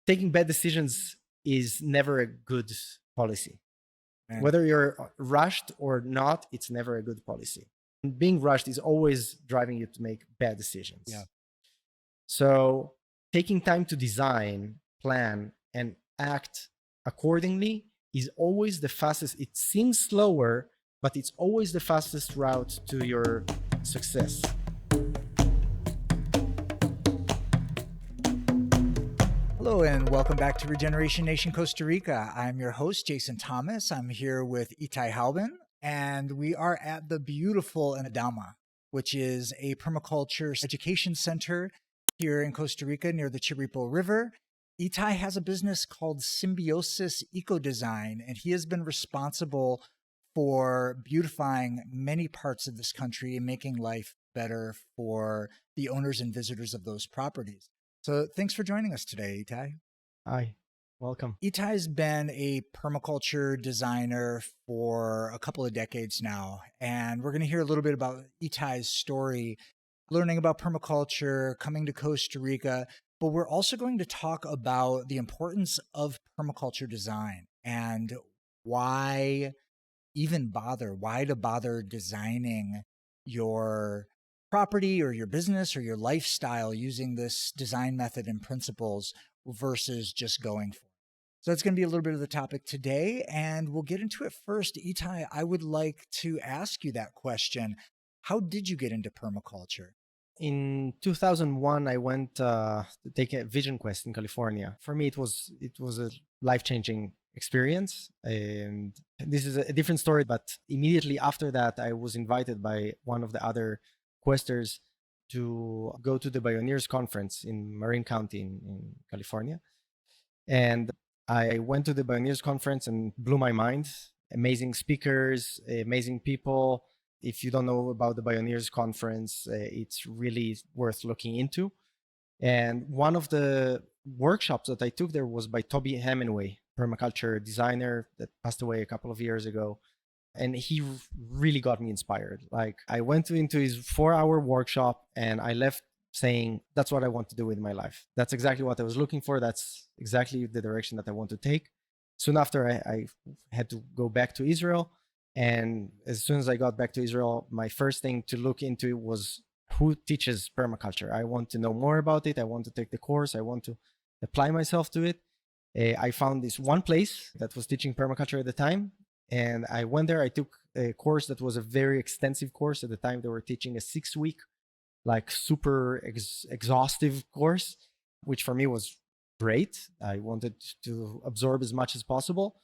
taking bad decisions is never a good policy. Man. Whether you're rushed or not, it's never a good policy. And being rushed is always driving you to make bad decisions. Yeah. So taking time to design, plan, and act accordingly is always the fastest. It seems slower, but it's always the fastest route to your success. Hello and welcome back to Regeneration Nation Costa Rica. I'm your host, Jason Thomas. I'm here with Itai Hauben, and we are at the beautiful Adama, which is a permaculture education center here in Costa Rica near the Chirripo River. Itai has a business called Symbiosis Eco Design, and he has been responsible for beautifying many parts of this country and making life better for the owners and visitors of those properties. So thanks for joining us today, Itai. Hi, welcome. Itai's been a permaculture designer for a couple of decades now, and we're going to hear a little bit about Itai's story, learning about permaculture, coming to Costa Rica, but we're also going to talk about the importance of permaculture design and why to bother designing your property or your business or your lifestyle using this design method and principles versus just going for it. So that's going to be a little bit of the topic today, and we'll get into it first. Itai, I would like to ask you that question. How did you get into permaculture? In 2001, I went to take a vision quest in California. For me, it was a life-changing experience, and this is a different story. But immediately after that, I was invited by one of the other questers to go to the Pioneers Conference in Marin County in California. And I went to the Pioneers Conference and blew my mind. Amazing speakers, amazing people. If you don't know about the Pioneers Conference, it's really worth looking into. And one of the workshops that I took there was by Toby Hemingway, permaculture designer that passed away a couple of years ago. And he really got me inspired. Like, I went into his 4-hour workshop and I left saying, that's what I want to do with my life. That's exactly what I was looking for. That's exactly the direction that I want to take. Soon after, I had to go back to Israel. And as soon as I got back to Israel, my first thing to look into was who teaches permaculture. I want to know more about it. I want to take the course. I want to apply myself to it. I found this one place that was teaching permaculture at the time. And I went there. I took a course that was a very extensive course. At the time, they were teaching a 6-week, like super exhaustive course, which for me was great. I wanted to absorb as much as possible.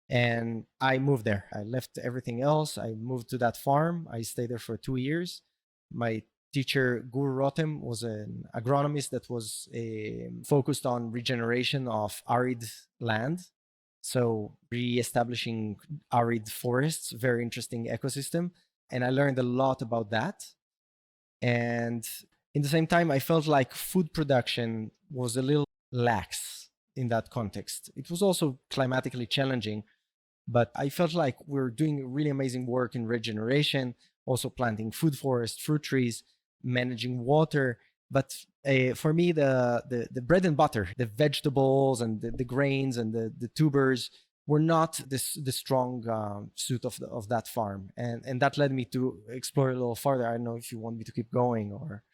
And I moved there. I left everything else. I moved to that farm. I stayed there for 2 years. My teacher, Gur Rotem, was an agronomist that was focused on regeneration of arid land. So re-establishing arid forests, very interesting ecosystem. And I learned a lot about that. And in the same time, I felt like food production was a little lax in that context. It was also climatically challenging, but I felt like we're doing really amazing work in regeneration, also planting food forests, fruit trees, managing water. But for me, the bread and butter, the vegetables and the grains and the tubers were not the strong suit of that farm. And that led me to explore a little farther. I don't know if you want me to keep going or...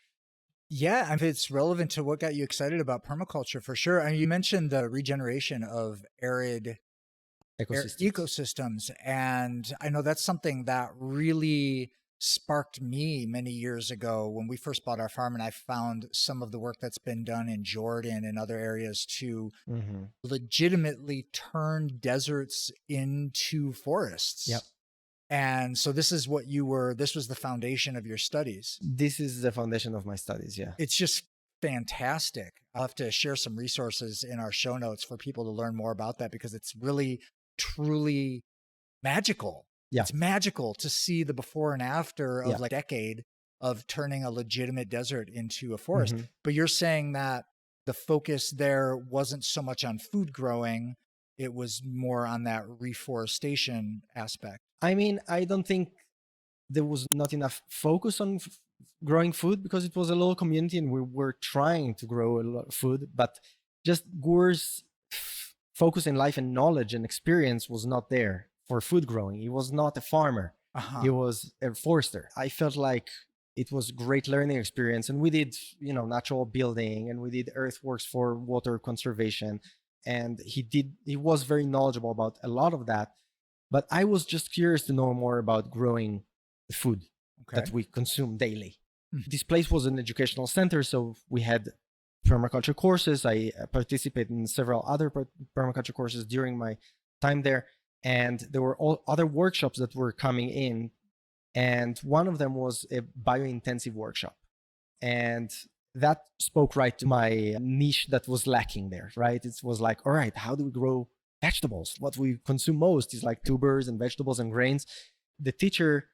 Yeah, if it's relevant to what got you excited about permaculture, for sure. I mean, you mentioned the regeneration of arid ecosystems. And I know that's something that really sparked me many years ago when we first bought our farm, and I found some of the work that's been done in Jordan and other areas to legitimately turn deserts into forests. Yep. And so this was the foundation of your studies. This is the foundation of my studies, yeah. It's just fantastic. I'll have to share some resources in our show notes for people to learn more about that, because it's really, truly magical. Yeah. It's magical to see the before and after of like a decade of turning a legitimate desert into a forest. But you're saying that the focus there wasn't so much on food growing, it was more on that reforestation aspect. I mean, I don't think there was not enough focus on growing food because it was a little community and we were trying to grow a lot of food, but just Gore's focus in life and knowledge and experience was not there for food growing. He was not a farmer. Uh-huh. He was a forester. I felt like it was a great learning experience. And we did, natural building, and we did earthworks for water conservation. And he was very knowledgeable about a lot of that. But I was just curious to know more about growing the food that we consume daily. This place was an educational center, so we had permaculture courses. I participated in several other permaculture courses during my time there. And there were all other workshops that were coming in. And one of them was a biointensive workshop. And that spoke right to my niche that was lacking there, right? It was like, all right, how do we grow vegetables? What we consume most is like tubers and vegetables and grains. The teacher,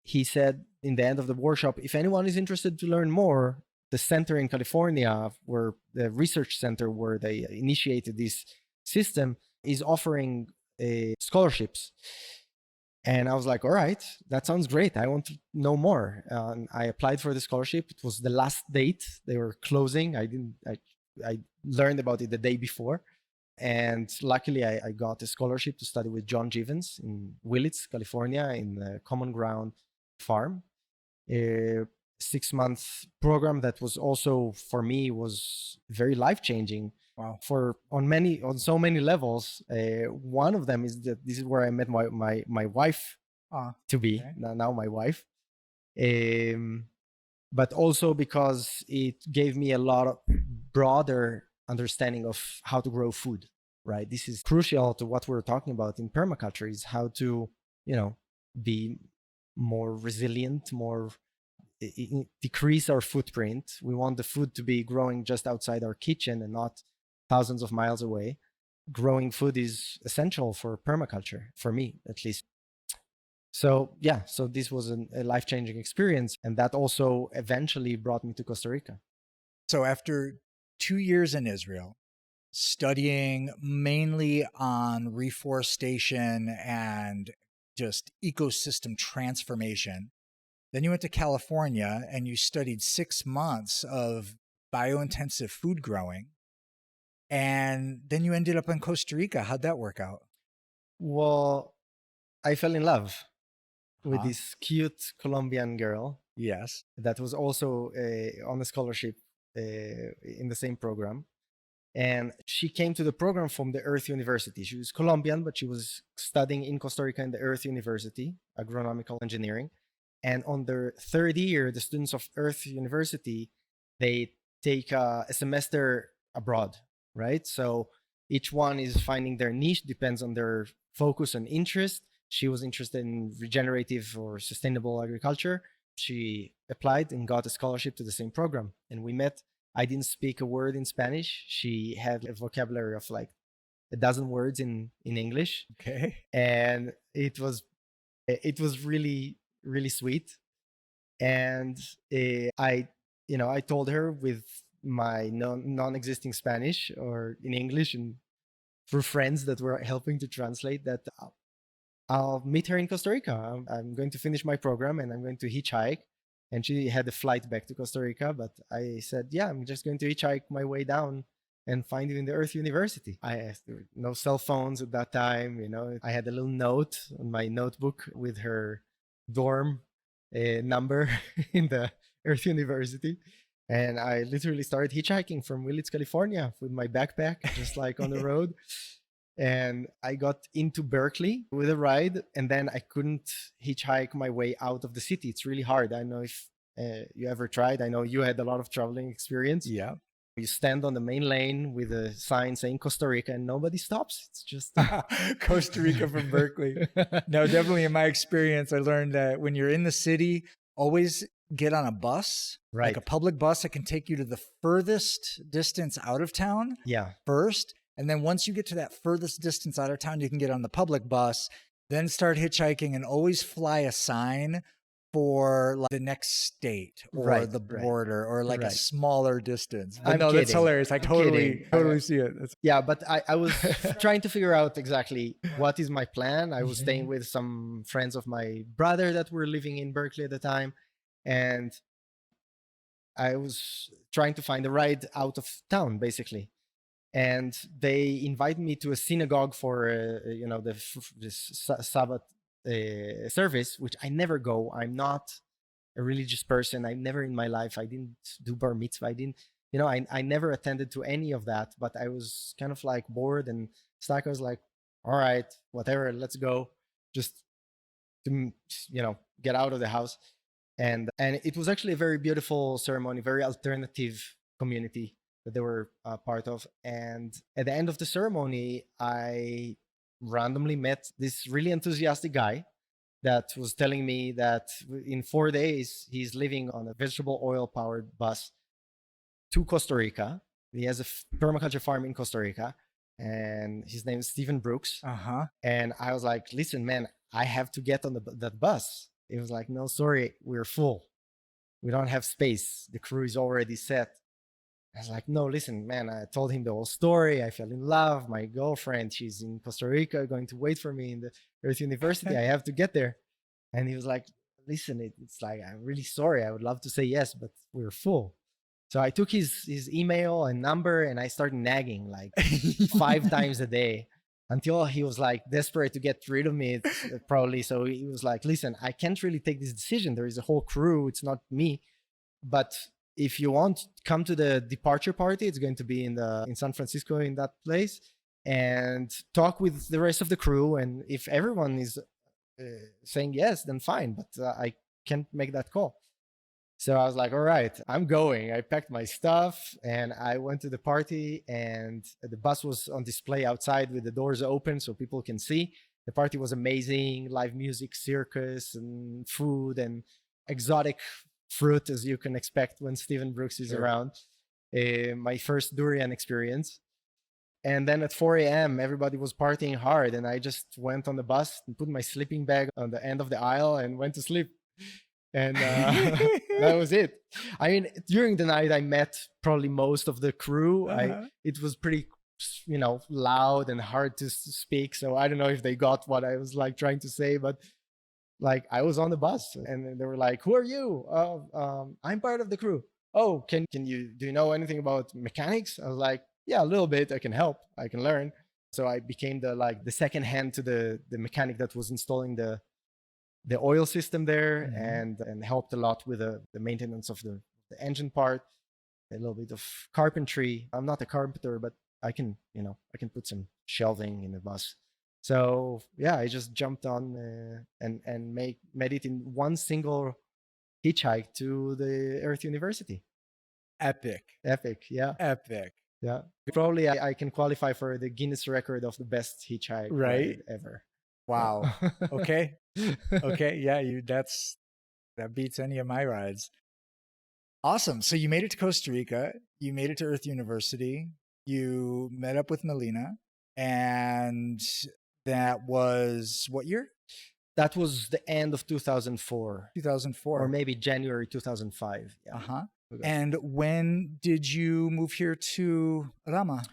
he said in the end of the workshop, if anyone is interested to learn more, the center in California, where the research center where they initiated this system, is offering scholarships. And I was like, all right, that sounds great. I want to know more. I applied for the scholarship. It was the last date. They were closing. I learned about it the day before. And luckily, I got a scholarship to study with John Givens in Willits, California, in the Common Ground farm. A 6-month program that was also, for me, was very life-changing. Wow. On so many levels. One of them is that this is where I met my wife to be, now my wife. But also because it gave me a lot of broader understanding of how to grow food, right? This is crucial to what we're talking about in permaculture, is how to, be more resilient, decrease our footprint. We want the food to be growing just outside our kitchen and not thousands of miles away. Growing food is essential for permaculture, for me at least. So this was a life-changing experience, and that also eventually brought me to Costa Rica. So after 2 years in Israel, studying mainly on reforestation and just ecosystem transformation, then you went to California and you studied 6 months of biointensive food growing. And then you ended up in Costa Rica. How'd that work out? Well, I fell in love with this cute Colombian girl. Yes. That was also on a scholarship in the same program. And she came to the program from the Earth University. She was Colombian, but she was studying in Costa Rica in the Earth University, agronomical engineering. And on their third year, the students of Earth University, they take a semester abroad, right? So each one is finding their niche, depends on their focus and interest. She was interested in regenerative or sustainable agriculture. She applied and got a scholarship to the same program. And we met. I didn't speak a word in Spanish. She had a vocabulary of like a dozen words in English. Okay. And it was really, really sweet. And I told her with my non-existing Spanish or in English and through friends that were helping to translate that I'll meet her in Costa Rica. I'm going to finish my program and I'm going to hitchhike. And she had a flight back to Costa Rica, but I said, yeah, I'm just going to hitchhike my way down and find you in the Earth University. There were no cell phones at that time. I had a little note on my notebook with her dorm number in the Earth University. And I literally started hitchhiking from Willits, California with my backpack, just like on the road. And I got into Berkeley with a ride, and then I couldn't hitchhike my way out of the city. It's really hard. I don't know if you ever tried. I know you had a lot of traveling experience. Yeah. You stand on the main lane with a sign saying Costa Rica and nobody stops. It's just Costa Rica from Berkeley. No, definitely in my experience, I learned that when you're in the city, always get on a bus, right, like a public bus that can take you to the furthest distance out of town first. And then once you get to that furthest distance out of town, you can get on the public bus, then start hitchhiking, and always fly a sign for like the next state or the border or like a smaller distance. But no, that's hilarious. I totally see it. Yeah, but I was trying to figure out exactly what is my plan. I was staying with some friends of my brother that were living in Berkeley at the time. And I was trying to find a ride out of town, basically. and they invited me to a synagogue for this Sabbath service, which I never go. I'm not a religious person. I never in my life, I didn't do bar mitzvah. I didn't, I never attended to any of that, but I was kind of like bored and stuck. I was like, all right, whatever, let's go. Just to, get out of the house. And it was actually a very beautiful ceremony, very alternative community that they were part of. And at the end of the ceremony, I randomly met this really enthusiastic guy that was telling me that in 4 days, he's living on a vegetable oil powered bus to Costa Rica. He has a permaculture farm in Costa Rica, and his name is Stephen Brooks. And I was like, listen, man, I have to get on that bus. It was like, no, sorry, we're full. We don't have space. The crew is already set. I was like, no, listen, man, I told him the whole story. I fell in love. My girlfriend, she's in Costa Rica, going to wait for me in the Earth University. I have to get there. And he was like, listen, it's like, I'm really sorry. I would love to say yes, but we're full. So I took his email and number, and I started nagging like 5 times a day until he was like desperate to get rid of me, probably. So he was like, listen, I can't really take this decision. There is a whole crew. It's not me. But if you want, come to the departure party. It's going to be in San Francisco, in that place, and talk with the rest of the crew. And if everyone is saying yes, then fine. But I can't make that call. So I was like, all right, I'm going. I packed my stuff and I went to the party, and the bus was on display outside with the doors open so people can see. The party was amazing, live music, circus, and food, and exotic fruit, as you can expect when Stephen Brooks is around. My first durian experience. And then at 4 a.m., everybody was partying hard, and I just went on the bus and put my sleeping bag on the end of the aisle and went to sleep. And that was it. I mean, during the night, I met probably most of the crew. It was pretty, loud and hard to speak. So I don't know if they got what I was like trying to say, but like I was on the bus, and they were like, "Who are you?" I'm part of the crew. Oh, do you know anything about mechanics? I was like, yeah, a little bit. I can help. I can learn. So I became the second hand to the mechanic that was installing the oil system there, and helped a lot with the maintenance of the engine part, a little bit of carpentry. I'm not a carpenter, but I can put some shelving in the bus. So yeah, I just jumped on and made it in one single hitchhike to the Earth University. Epic, yeah. Epic. Yeah, probably I can qualify for the Guinness record of the best hitchhike ride ever. Wow. Okay. Yeah, that beats any of my rides. Awesome. So you made it to Costa Rica, you made it to Earth University, you met up with Melina, and that was what year? That was the end of 2004. 2004. Or maybe January 2005. Yeah. Okay. And when did you move here to Adama?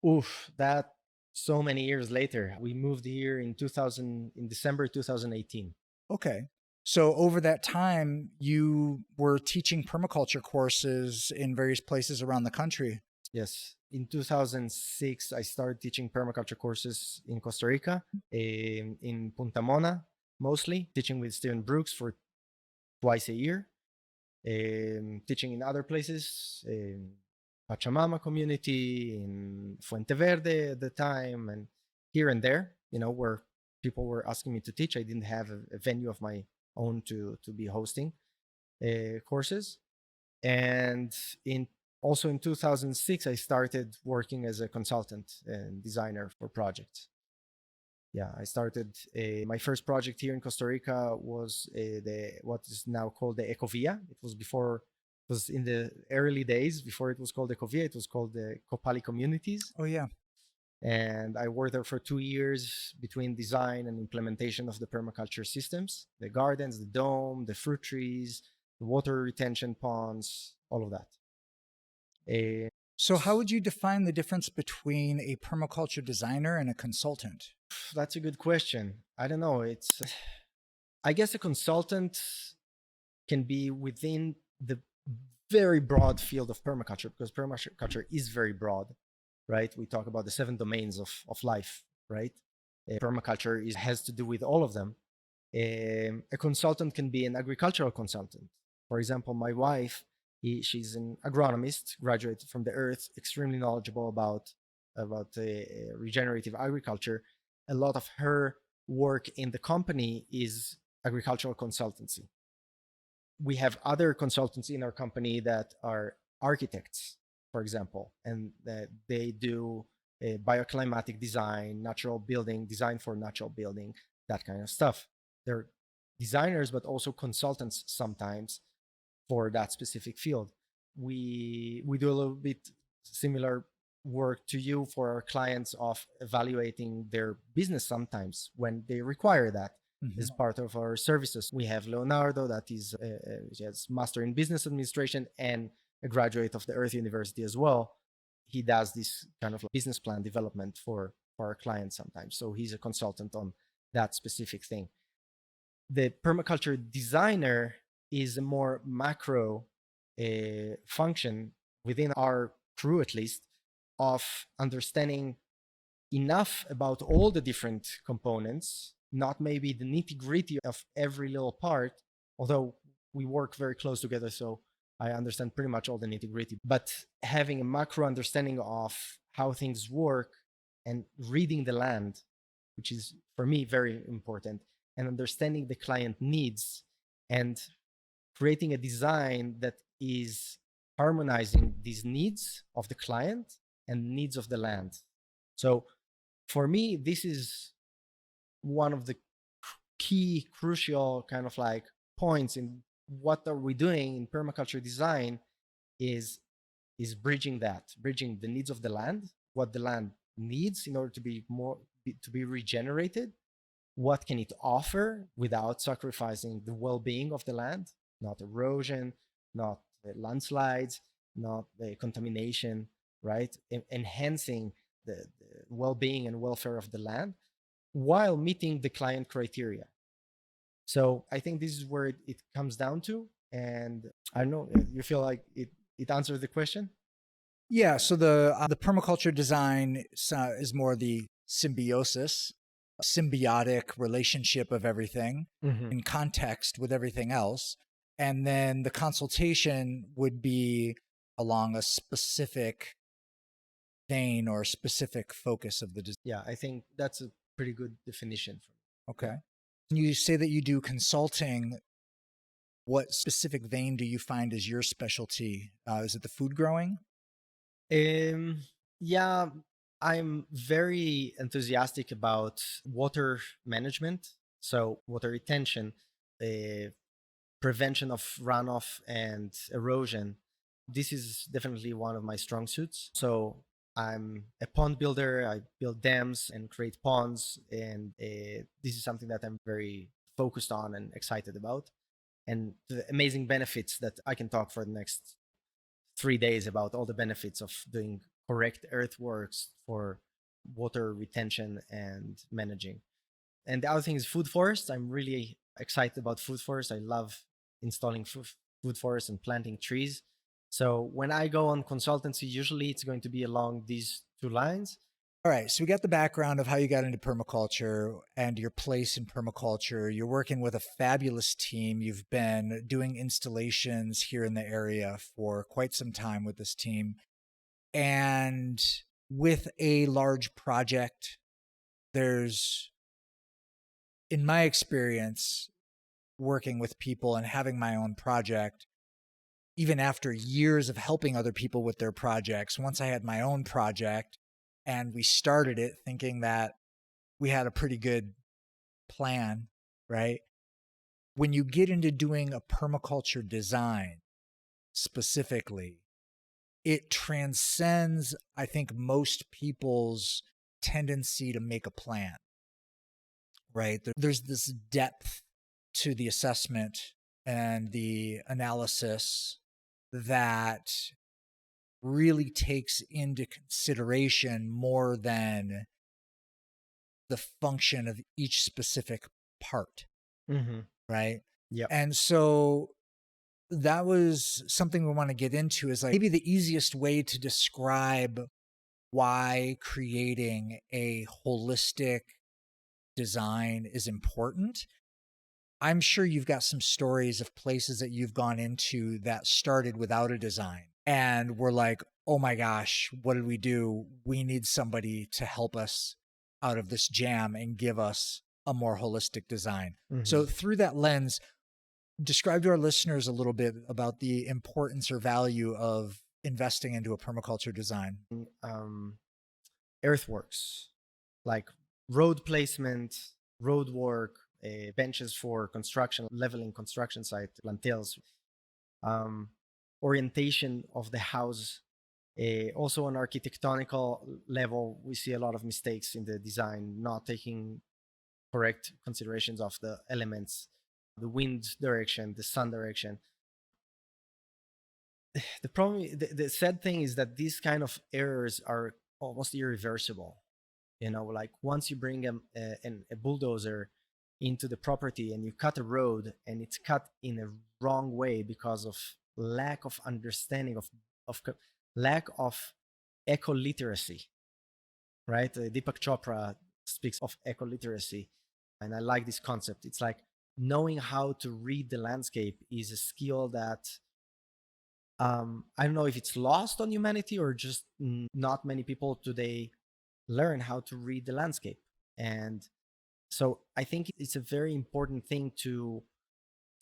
Oof, that so many years later. We moved here in December 2018. Okay. So over that time, you were teaching permaculture courses in various places around the country. Yes. In 2006, I started teaching permaculture courses in Costa Rica, in Punta Mona, mostly, teaching with Stephen Brooks for twice a year, teaching in other places, Pachamama community, in Fuente Verde at the time, and here and there, where people were asking me to teach. I didn't have a venue of my own to be hosting courses. And also in 2006, I started working as a consultant and designer for projects. Yeah, I started my first project here in Costa Rica was what is now called the Ecovia. It was in the early days before it was called Ecovia. It was called the Copali Communities. Oh yeah. And I worked there for 2 years between design and implementation of the permaculture systems, the gardens, the dome, the fruit trees, the water retention ponds, all of that. So how would you define the difference between a permaculture designer and a consultant? That's a good question. I don't know. I guess a consultant can be within the very broad field of permaculture, because permaculture is very broad. right? We talk about the 7 domains of life, right? Permaculture has to do with all of them. A consultant can be an agricultural consultant. For example, my wife, she's an agronomist, graduated from the earth, extremely knowledgeable about regenerative agriculture. A lot of her work in the company is agricultural consultancy. We have other consultants in our company that are architects, for example, and that they do bioclimatic design, natural building, design for natural building, that kind of stuff. They're designers, but also consultants sometimes for that specific field. We do a little bit similar work to you for our clients of evaluating their business sometimes when they require that. As part of our services. We have Leonardo, that is he has master in business administration and a graduate of the Earth University as well. He does this kind of business plan development for our clients sometimes. So he's a consultant on that specific thing. The permaculture designer is a more macro function within our crew, at least, of understanding enough about all the different components, not maybe the nitty-gritty of every little part, although we work very close together, so I understand pretty much all the nitty-gritty, but having a macro understanding of how things work and reading the land, which is for me very important, and understanding the client needs and creating a design that is harmonizing these needs of the client and needs of the land. So for me, this is one of the key crucial kind of like points in what are we doing in permaculture design is bridging the needs of the land, what the land needs in order to be regenerated, what can it offer without sacrificing the well-being of the land, not erosion, not landslides, not the contamination, right? Enhancing the well-being and welfare of the land while meeting the client criteria. So I think this is where it comes down to. And I don't know, you feel like it answers the question? Yeah. So the permaculture design is more the symbiosis, symbiotic relationship of everything in context with everything else. And then the consultation would be along a specific vein or specific focus of the design. Yeah, I think that's a pretty good definition for me. Okay. You say that you do consulting. What specific vein do you find is your specialty? Is it the food growing? Yeah, I'm very enthusiastic about water management. So water retention, prevention of runoff and erosion. This is definitely one of my strong suits. So I'm a pond builder. I build dams and create ponds. And this is something that I'm very focused on and excited about. And the amazing benefits that I can talk for the next 3 days about all the benefits of doing correct earthworks for water retention and managing. And the other thing is food forests. I'm really excited about food forests. I love installing food forests and planting trees. So when I go on consultancy, usually it's going to be along these 2 lines. All right. So we got the background of how you got into permaculture and your place in permaculture. You're working with a fabulous team. You've been doing installations here in the area for quite some time with this team. And with a large project, there's, in my experience, working with people and having my own project, even after years of helping other people with their projects, once I had my own project and we started it thinking that we had a pretty good plan, right? When you get into doing a permaculture design specifically, it transcends, I think, most people's tendency to make a plan, right? There's this depth to the assessment and the analysis that really takes into consideration more than the function of each specific part, right? Yeah. And so that was something we want to get into, is like maybe the easiest way to describe why creating a holistic design is important. I'm sure you've got some stories of places that you've gone into that started without a design and we're like, oh my gosh, what did we do? We need somebody to help us out of this jam and give us a more holistic design. So through that lens, describe to our listeners a little bit about the importance or value of investing into a permaculture design. Earthworks, like road placement, road work, benches for construction, leveling construction site, plantels, orientation of the house. Also on architectonical level, we see a lot of mistakes in the design, not taking correct considerations of the elements, the wind direction, the sun direction. The problem, the sad thing is that these kind of errors are almost irreversible. Like once you bring a bulldozer into the property and you cut a road and it's cut in a wrong way because of lack of understanding of lack of eco literacy, right? Deepak Chopra speaks of eco literacy, and I like this concept. It's like knowing how to read the landscape is a skill that I don't know if it's lost on humanity or just not many people today learn how to read the landscape. And so I think it's a very important thing to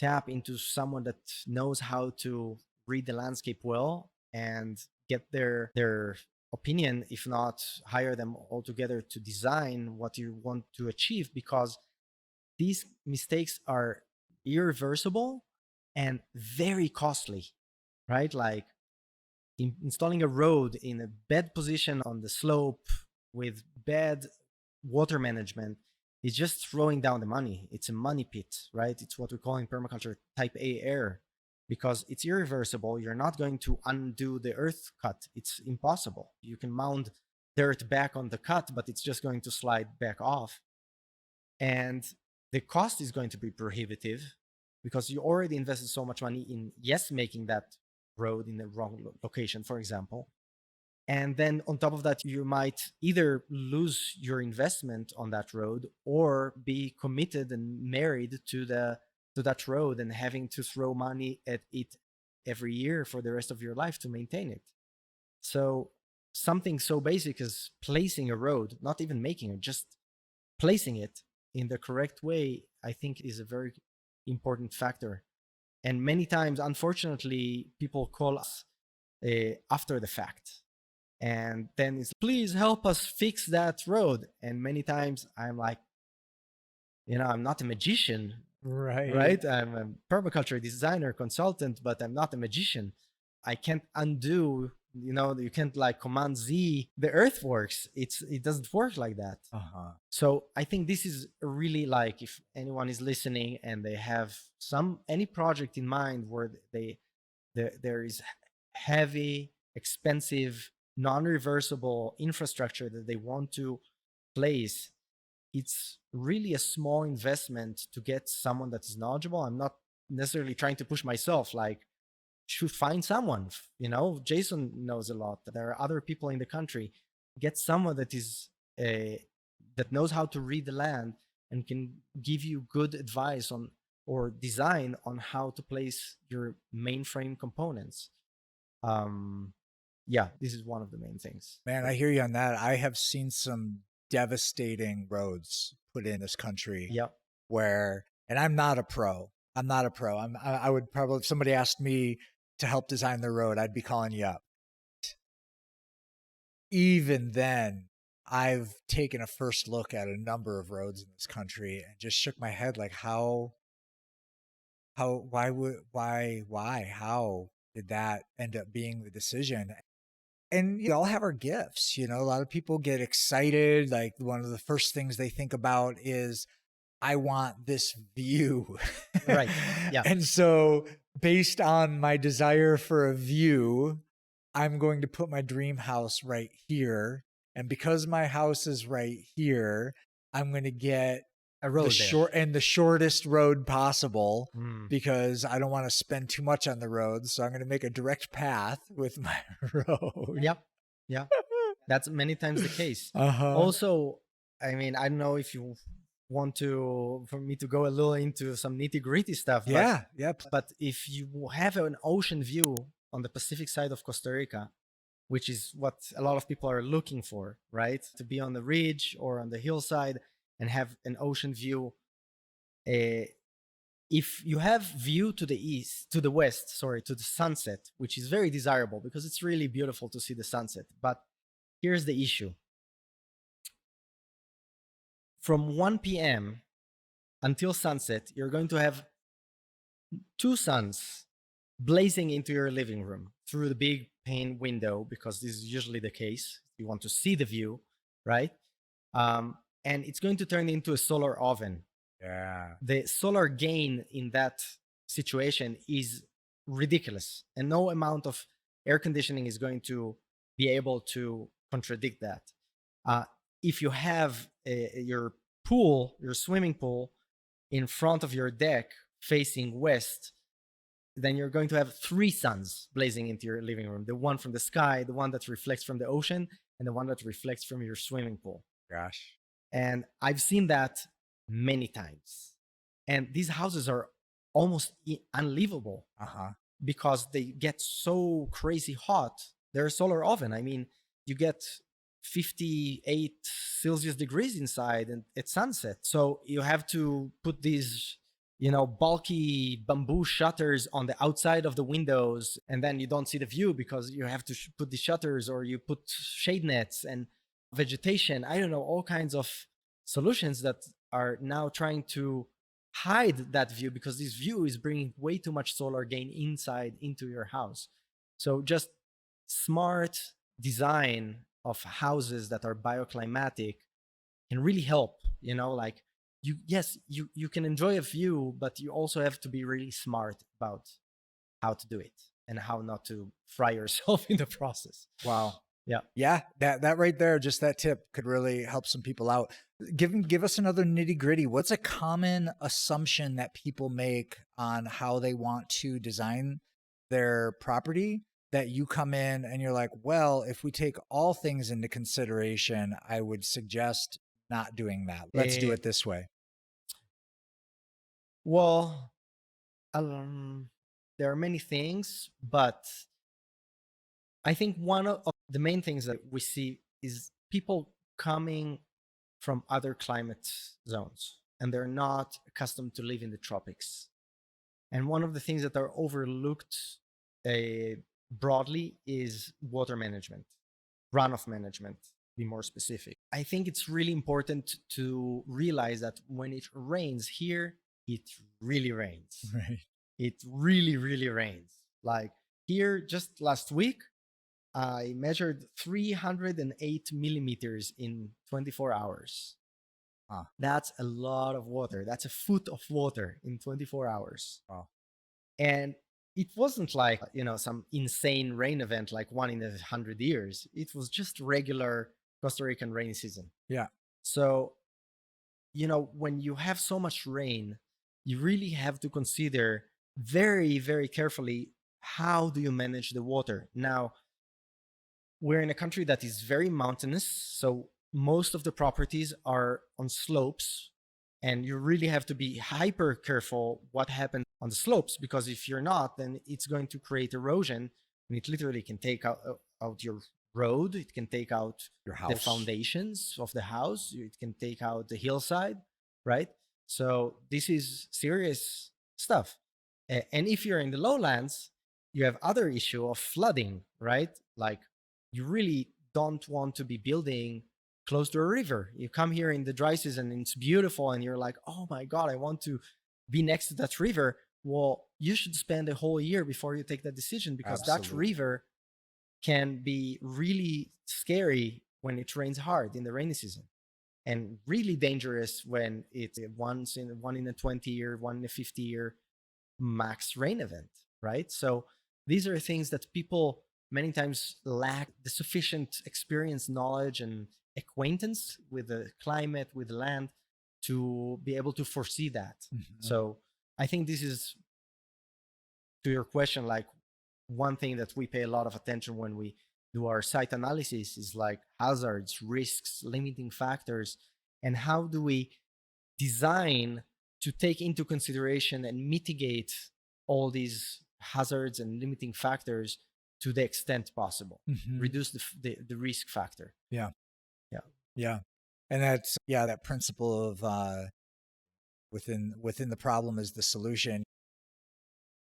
tap into someone that knows how to read the landscape well and get their opinion, if not hire them altogether to design what you want to achieve, because these mistakes are irreversible and very costly, right? Like installing a road in a bad position on the slope with bad water management is just throwing down the money. It's a money pit, right? It's what we call in permaculture type A error, because it's irreversible. You're not going to undo the earth cut. It's impossible. You can mound dirt back on the cut, but it's just going to slide back off. And the cost is going to be prohibitive because you already invested so much money in, yes, making that road in the wrong location, for example. And then on top of that, you might either lose your investment on that road or be committed and married to that road and having to throw money at it every year for the rest of your life to maintain it. So something so basic as placing a road, not even making it, just placing it in the correct way, I think is a very important factor. And many times, unfortunately, people call us after the fact. And then it's, please help us fix that road. And many times I'm like, I'm not a magician, right? I'm a permaculture designer, consultant, but I'm not a magician. I can't undo, you can't like Command Z the earthworks. It doesn't work like that. So I think this is really like, if anyone is listening and they have any project in mind where there is heavy, expensive, non-reversible infrastructure that they want to place, it's really a small investment to get someone that is knowledgeable. I'm not necessarily trying to push myself, like, should find someone, Jason knows a lot. There are other people in the country. Get someone that is that knows how to read the land and can give you good advice on or design on how to place your mainframe components. Yeah, this is one of the main things. Man, I hear you on that. I have seen some devastating roads put in this country. Yep. And I'm not a pro. I would probably, if somebody asked me to help design the road, I'd be calling you up. Even then, I've taken a first look at a number of roads in this country and just shook my head like, how did that end up being the decision? And we all have our gifts. A lot of people get excited. Like, one of the first things they think about is, I want this view. Right. Yeah. And so based on my desire for a view, I'm going to put my dream house right here. And because my house is right here, I'm going to get a road the shortest road possible because I don't want to spend too much on the road. So I'm going to make a direct path with my road. Yep. Yeah. That's many times the case. Uh-huh. Also, I mean, I don't know if you want to for me to go a little into some nitty gritty stuff, Yeah, yeah. but if you have an ocean view on the Pacific side of Costa Rica, which is what a lot of people are looking for, right? To be on the ridge or on the hillside and have an ocean view. Uh, if you have view to the east, to the west, sorry, to the sunset, which is very desirable because it's really beautiful to see the sunset. But here's the issue. From 1 p.m. until sunset, you're going to have two suns blazing into your living room through the big pane window, because this is usually the case. You want to see the view, right? And it's going to turn into a solar oven. Yeah. The solar gain in that situation is ridiculous, and no amount of air conditioning is going to be able to contradict that. Uh, if you have your pool, your swimming pool, in front of your deck facing west, then you're going to have three suns blazing into your living room: the one from the sky, the one that reflects from the ocean, and the one that reflects from your swimming pool. Gosh. And I've seen that many times. And these houses are almost unlivable Uh-huh. because they get so crazy hot. They're a solar oven. I mean, you get 58 Celsius degrees inside and at sunset. So you have to put these, bulky bamboo shutters on the outside of the windows, and then you don't see the view because you have to put the shutters, or you put shade nets and vegetation. I don't know, all kinds of solutions that are now trying to hide that view, because this view is bringing way too much solar gain inside into your house. So just smart design of houses that are bioclimatic can really help. Like, you can enjoy a view, but you also have to be really smart about how to do it and how not to fry yourself in the process. Wow. Yeah. Yeah, that right there, just that tip could really help some people out. Give us another nitty gritty. What's a common assumption that people make on how they want to design their property, that you come in and you're like, well, if we take all things into consideration, I would suggest not doing that. Let's do it this way. Well, there are many things, but I think one of the main things that we see is people coming from other climate zones, and they're not accustomed to live in the tropics. And one of the things that are overlooked broadly is water management, runoff management, to be more specific. I think it's really important to realize that when it rains here, it really rains. Right. It really, really rains. Like here, just last week, I measured 308 millimeters in 24 hours. Wow. That's a lot of water. That's a foot of water in 24 hours. Wow. And it wasn't like, some insane rain event like one in 100 years. It was just regular Costa Rican rainy season. Yeah. So, when you have so much rain, you really have to consider very, very carefully, how do you manage the water? Now, we're in a country that is very mountainous, so most of the properties are on slopes, and you really have to be hyper careful what happens on the slopes, because if you're not, then it's going to create erosion, and it literally can take out your road, it can take out Your house. the foundations of the house, it can take out the hillside, right? So this is serious stuff. And if you're in the lowlands, you have other issue of flooding, right? Like, you really don't want to be building close to a river. You come here in the dry season and it's beautiful, and you're like, oh my God, I want to be next to that river. Well, you should spend a whole year before you take that decision, because Absolutely. that river can be really scary when it rains hard in the rainy season, and really dangerous when it's one in a 20-year, 1 in a 50-year max rain event, right? So these are things that people many times lack the sufficient experience, knowledge, and acquaintance with the climate, with the land, to be able to foresee that. Mhm. So I think this is, to your question, like one thing that we pay a lot of attention when we do our site analysis is like hazards, risks, limiting factors, and how do we design to take into consideration and mitigate all these hazards and limiting factors to the extent possible, reduce the risk factor. Yeah. Yeah. Yeah. And that's, that principle of within the problem is the solution.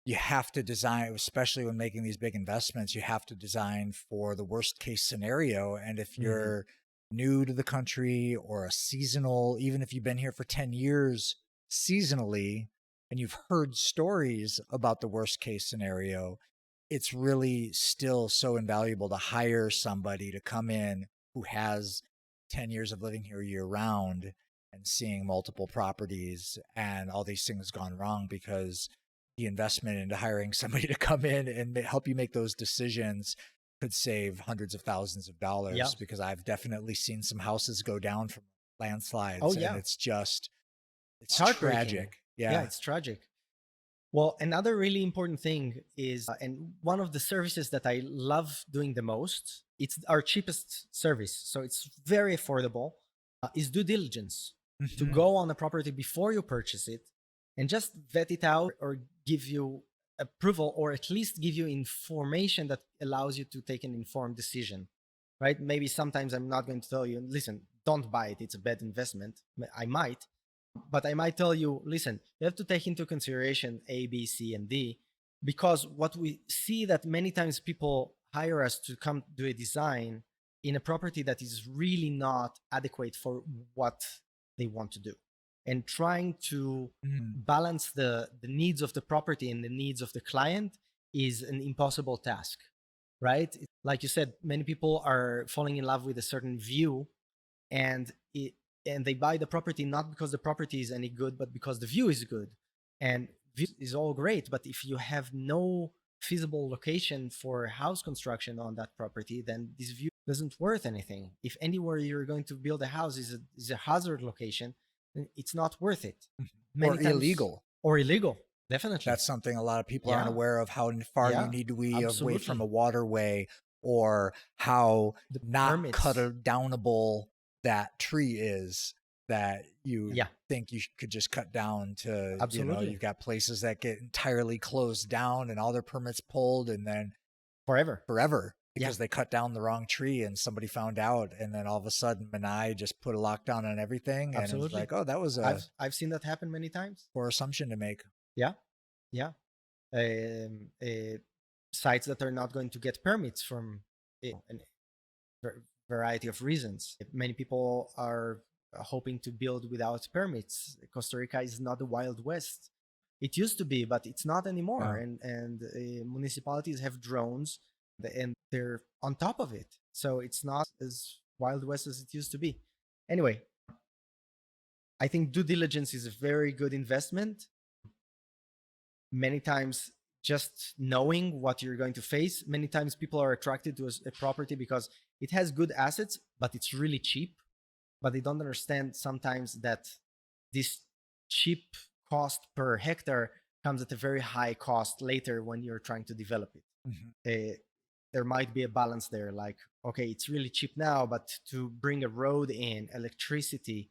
You have to design, especially when making these big investments, you have to design for the worst case scenario. And if you're new to the country or a seasonal, even if you've been here for 10 years seasonally, and you've heard stories about the worst case scenario, it's really still so invaluable to hire somebody to come in who has 10 years of living here year round and seeing multiple properties and all these things gone wrong, because the investment into hiring somebody to come in and help you make those decisions could save hundreds of thousands of dollars. Yeah. Because I've definitely seen some houses go down from landslides. Oh, yeah. And it's heartbreaking. tragic. Yeah, it's tragic. Well, another really important thing is, and one of the services that I love doing the most, it's our cheapest service, so it's very affordable, is due diligence. To go on a property before you purchase it and just vet it out, or give you approval, or at least give you information that allows you to take an informed decision, right? Maybe sometimes I'm not going to tell you, listen, don't buy it, it's a bad investment. I might, but I might tell you, listen, you have to take into consideration A, B, C, and D, because what we see that many times people hire us to come do a design in a property that is really not adequate for what they want to do. And trying to balance the needs of the property and the needs of the client is an impossible task, right? Like you said, many people are falling in love with a certain view, and they buy the property not because the property is any good, but because the view is good. And view is all great, but if you have no feasible location for house construction on that property, then this view doesn't worth anything. If anywhere you're going to build a house is a hazard location, then it's not worth it. Or illegal. Or illegal, definitely. That's something a lot of people aren't aware of, how far you need to be away from a waterway, or how not cut downable that tree is that you think you could just cut down to. Absolutely. You've got places that get entirely closed down and all their permits pulled, and then forever because they cut down the wrong tree and somebody found out, and then all of a sudden Menai just put a lockdown on everything. And it was like, oh, that was I've seen that happen many times. Poor assumption to make. Sites that are not going to get permits from a variety of reasons. Many people are hoping to build without permits. Costa Rica is not the Wild West. It used to be, but it's not anymore. And municipalities have drones, and they're on top of it. So it's not as Wild West as it used to be. Anyway, I think due diligence is a very good investment. Many times, just knowing what you're going to face, many times people are attracted to a property because it has good assets, but it's really cheap. But they don't understand sometimes that this cheap cost per hectare comes at a very high cost later when you're trying to develop it. There might be a balance there, like, okay, it's really cheap now, but to bring a road in, electricity,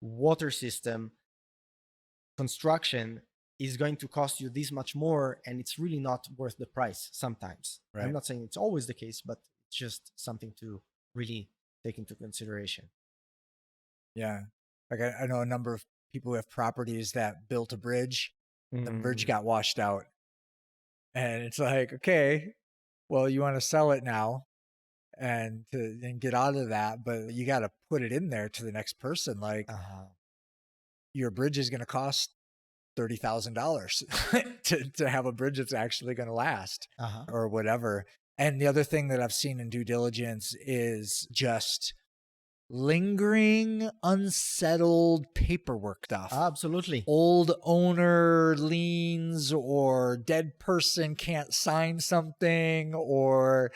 water system, construction is going to cost you this much more, and it's really not worth the price sometimes. Right. I'm not saying it's always the case, but it's just something to really take into consideration. Yeah. Like I know a number of people who have properties that built a bridge. The bridge got washed out. And it's like, okay, well, you want to sell it now and get out of that, but you got to put it in there to the next person. Like your bridge is going to cost $30,000 to have a bridge that's actually going to last or whatever. And the other thing that I've seen in due diligence is just lingering, unsettled paperwork stuff. Absolutely. Old owner liens, or dead person can't sign something, or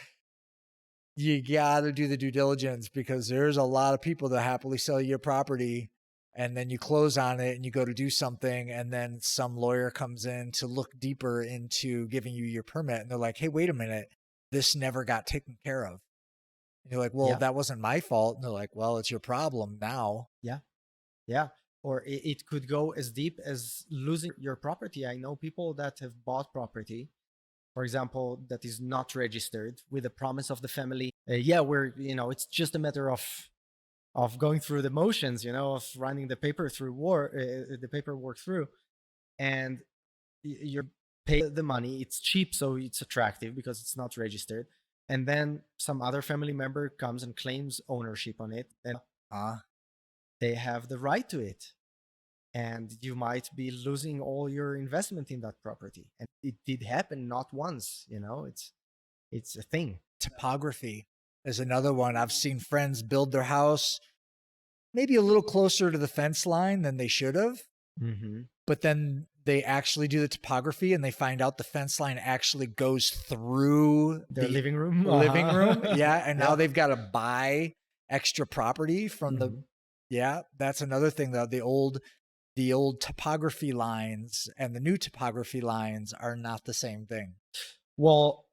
you got to do the due diligence, because there's a lot of people that happily sell you a property and then you close on it and you go to do something, and then some lawyer comes in to look deeper into giving you your permit, and they're like, hey, wait a minute, this never got taken care of. And you're like, well, Yeah. that wasn't my fault. And they're like, well, it's your problem now. Yeah. Yeah. Or it could go as deep as losing your property. I know people that have bought property, for example, that is not registered with the promise of the family. Yeah, it's just a matter of going through the motions, of running the the paperwork through, and you're pay the money. It's cheap, so it's attractive because it's not registered. And then some other family member comes and claims ownership on it, and Uh, they have the right to it. And you might be losing all your investment in that property. And it did happen not once, it's a thing. Topography is another one. I've seen friends build their house maybe a little closer to the fence line than they should have. Mm-hmm. But then they actually do the topography and they find out the fence line actually goes through Their the living room. living room. Uh-huh. Yeah. And now Yeah. they've got to buy extra property from Mhm. yeah, that's another thing though. The old topography lines and the new topography lines are not the same thing. Well,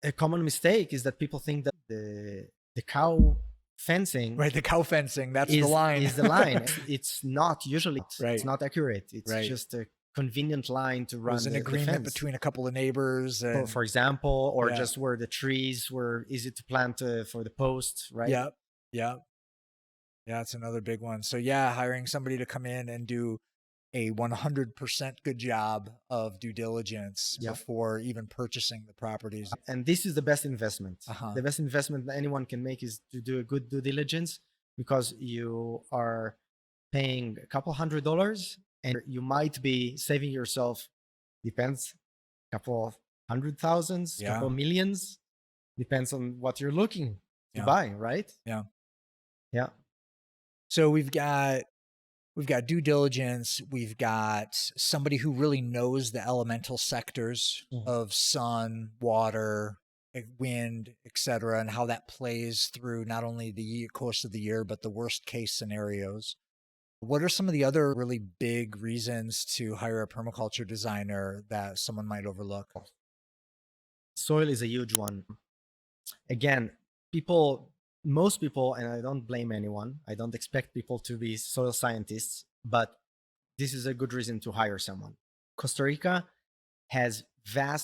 a common mistake is that people think that the cow fencing Right. The cow fencing, that's the is line. is the line. It's not usually. Right. It's not accurate. It's Right. just a convenient line to run There's an the agreement fence. between a couple of neighbors. And, For example, or Yeah. just where the trees were easy to plant for the post, right? Yep. Yep. Yeah, that's another big one. So yeah, hiring somebody to come in and do a 100% good job of due diligence Yeah. before even purchasing the properties. And this is the best investment. Uh-huh. The best investment that anyone can make is to do a good due diligence, because you are paying a couple $100 and you might be saving yourself, depends, a couple of $100,000, Yeah. couple of millions, depends on what you're looking to Yeah. buy, right? Yeah. Yeah. So we've got due diligence, we've got somebody who really knows the elemental sectors Mhm. of sun, water, wind, etc., and how that plays through not only the course of the year but the worst case scenarios. What are some of the other really big reasons to hire a permaculture designer that someone might overlook? Soil is a huge one. Again, most people, and I don't blame anyone, I don't expect people to be soil scientists, but this is a good reason to hire someone. Costa Rica has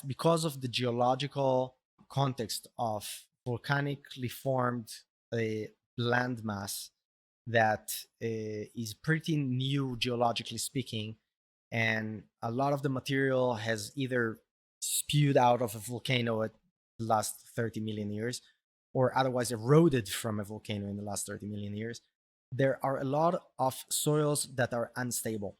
because of the geological context of volcanically formed landmass that is pretty new geologically speaking, and a lot of the material has either spewed out of a volcano at the last 30 million years or otherwise eroded from a volcano in the last 30 million years. There are a lot of soils that are unstable,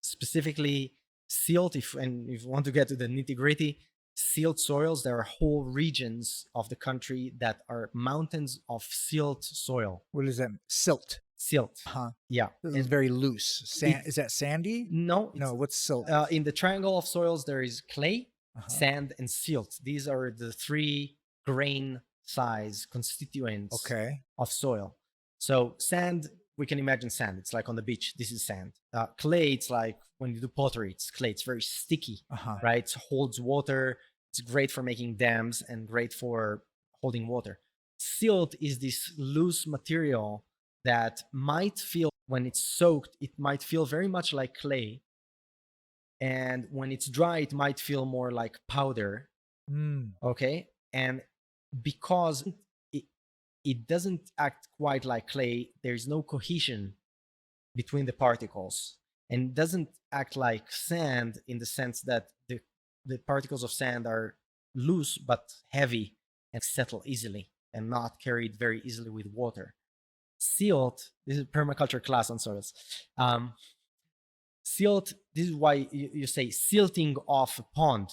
specifically silt. If you want to get to the nitty gritty, silt soils, there are whole regions of the country that are mountains of silt soil. What is that? Silt. Silt. Huh. Yeah. It's very loose. Is that sandy? No. No, what's silt? In the triangle of soils, there is clay, Uh-huh. sand, and silt. These are the three grain size constituents of soil. So sand, we can imagine sand. It's like on the beach. This is sand. Clay, it's like when you do pottery, it's clay. It's very sticky, right? It holds water. It's great for making dams and great for holding water. Silt is this loose material that might feel, when it's soaked, it might feel very much like clay. And when it's dry, it might feel more like powder. Okay. And because it doesn't act quite like clay, there's no cohesion between the particles, and it doesn't act like sand in the sense that the particles of sand are loose but heavy and settle easily and not carried very easily with water. Silt, this is permaculture class on soils. Silt, this is why you say silting off a pond,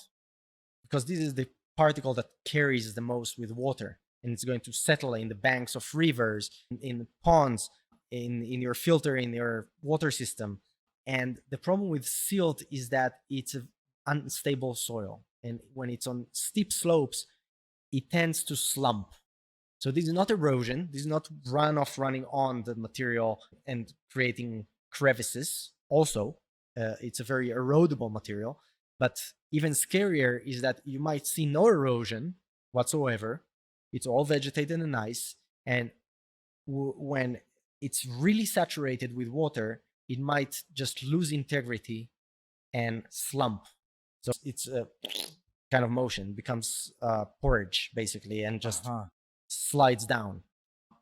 because this is the particle that carries the most with water, and it's going to settle in the banks of rivers, in ponds, in your filter, in your water system. And the problem with silt is that it's an unstable soil, and when it's on steep slopes, it tends to slump. So this is not erosion. This is not runoff running on the material and creating crevices. Also, it's a very erodible material. But even scarier is that you might see no erosion whatsoever. It's all vegetated and nice. And when it's really saturated with water, it might just lose integrity and slump. So it's a kind of motion, becomes porridge basically, and just slides down.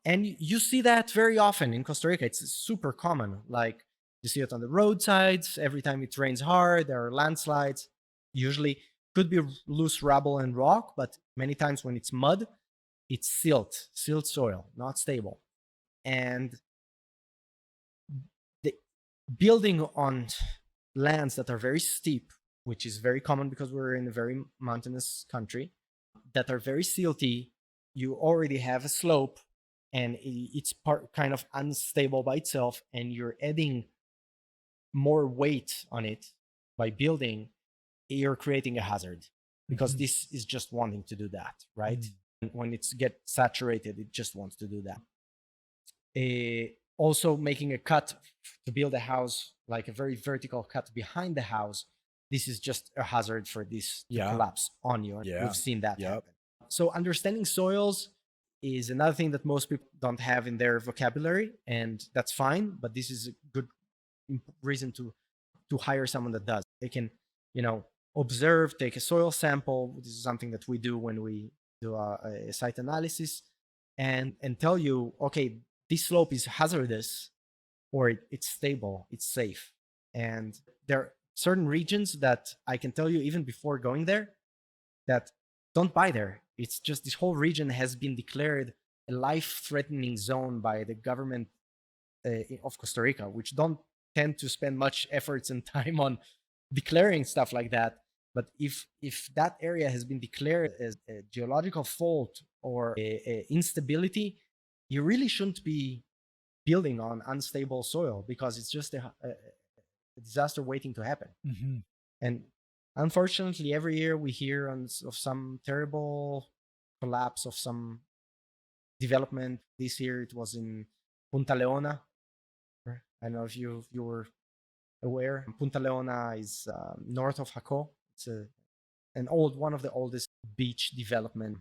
And you see that very often in Costa Rica. It's super common. Like you see it on the roadsides. Every time it rains hard, there are landslides. Usually could be loose rubble and rock, but many times when it's mud, it's silt soil, not stable. And the building on lands that are very steep, which is very common because we're in a very mountainous country, that are very silty, you already have a slope and it's kind of unstable by itself, and you're adding more weight on it by building, you're creating a hazard, because this is just wanting to do that, right? And when it's get saturated, it just wants to do that. Also making a cut to build a house, like a very vertical cut behind the house, this is just a hazard for this to collapse on you. We've seen that happen. So understanding soils is another thing that most people don't have in their vocabulary, and that's fine, but this is a good reason to hire someone that does. They can, observe, take a soil sample. This is something that we do when we do a site analysis, and tell you, okay, this slope is hazardous, or it's stable, it's safe. And there are certain regions that I can tell you even before going there that don't buy there. It's just this whole region has been declared a life-threatening zone by the government of Costa Rica, which don't tend to spend much efforts and time on declaring stuff like that. But if that area has been declared as a geological fault or a instability, you really shouldn't be building on unstable soil, because it's just a disaster waiting to happen. And unfortunately, every year we hear of some terrible collapse of some development. This year it was in Punta Leona. I don't know if you were aware. Punta Leona is north of Jaco. It's one of the oldest beach development,